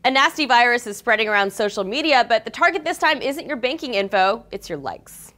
A nasty virus is spreading around social media, but the target this time isn't your banking info, it's your likes.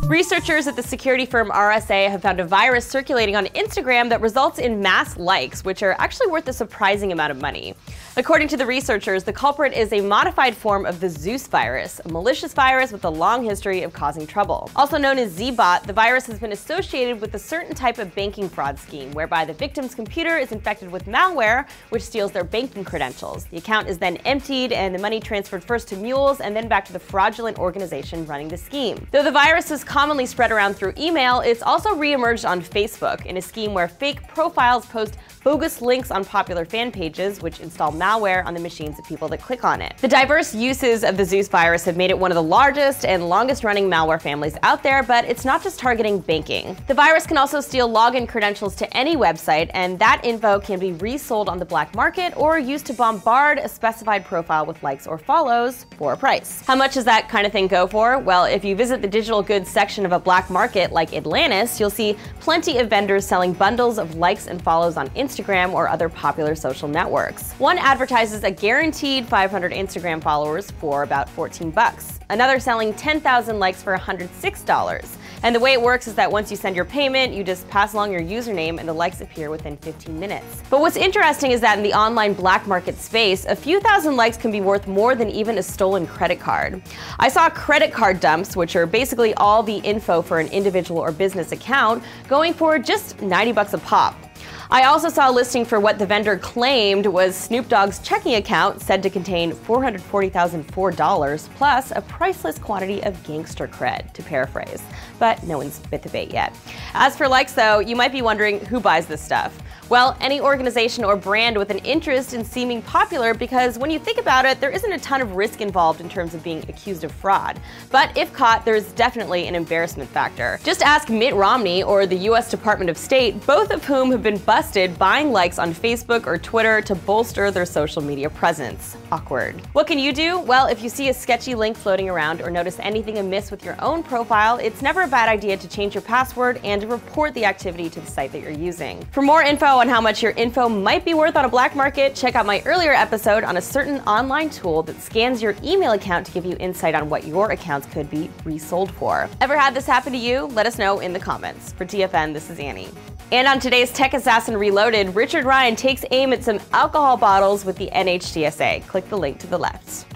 Researchers at the security firm RSA have found a virus circulating on Instagram that results in mass likes, which are actually worth a surprising amount of money. According to the researchers, the culprit is a modified form of the Zeus virus, a malicious virus with a long history of causing trouble. Also known as Z-bot, the virus has been associated with a certain type of banking fraud scheme, whereby the victim's computer is infected with malware, which steals their banking credentials. The account is then emptied and the money transferred first to mules and then back to the fraudulent organization running the scheme. Though the virus is commonly spread around through email, it's also re-emerged on Facebook in a scheme where fake profiles post bogus links on popular fan pages, which install malware on the machines of people that click on it. The diverse uses of the Zeus virus have made it one of the largest and longest-running malware families out there, but it's not just targeting banking. The virus can also steal login credentials to any website, and that info can be resold on the black market or used to bombard a specified profile with likes or follows for a price. How much does that kind of thing go for? Well, if you visit the digital goods section of a black market like Atlantis, you'll see plenty of vendors selling bundles of likes and follows on Instagram or other popular social networks. One advertises a guaranteed 500 Instagram followers for about 14 bucks. Another selling 10,000 likes for $106. And the way it works is that once you send your payment, you just pass along your username and the likes appear within 15 minutes. But what's interesting is that in the online black market space, a few thousand likes can be worth more than even a stolen credit card. I saw credit card dumps, which are basically all the info for an individual or business account, going for just 90 bucks a pop. I also saw a listing for what the vendor claimed was Snoop Dogg's checking account, said to contain $440,004 plus a priceless quantity of gangster cred, to paraphrase. But no one's bit the bait yet. As for likes though, you might be wondering who buys this stuff. Well, any organization or brand with an interest in seeming popular, because when you think about it, there isn't a ton of risk involved in terms of being accused of fraud. But if caught, there's definitely an embarrassment factor. Just ask Mitt Romney or the US Department of State, both of whom have been busted buying likes on Facebook or Twitter to bolster their social media presence. Awkward. What can you do? Well, if you see a sketchy link floating around or notice anything amiss with your own profile, it's never a bad idea to change your password and to report the activity to the site that you're using. For more info on how much your info might be worth on a black market, check out my earlier episode on a certain online tool that scans your email account to give you insight on what your accounts could be resold for. Ever had this happen to you? Let us know in the comments. For TFN, this is Annie. And on today's Tech Assassin Reloaded, Richard Ryan takes aim at some alcohol bottles with the NHTSA. Click the link to the left.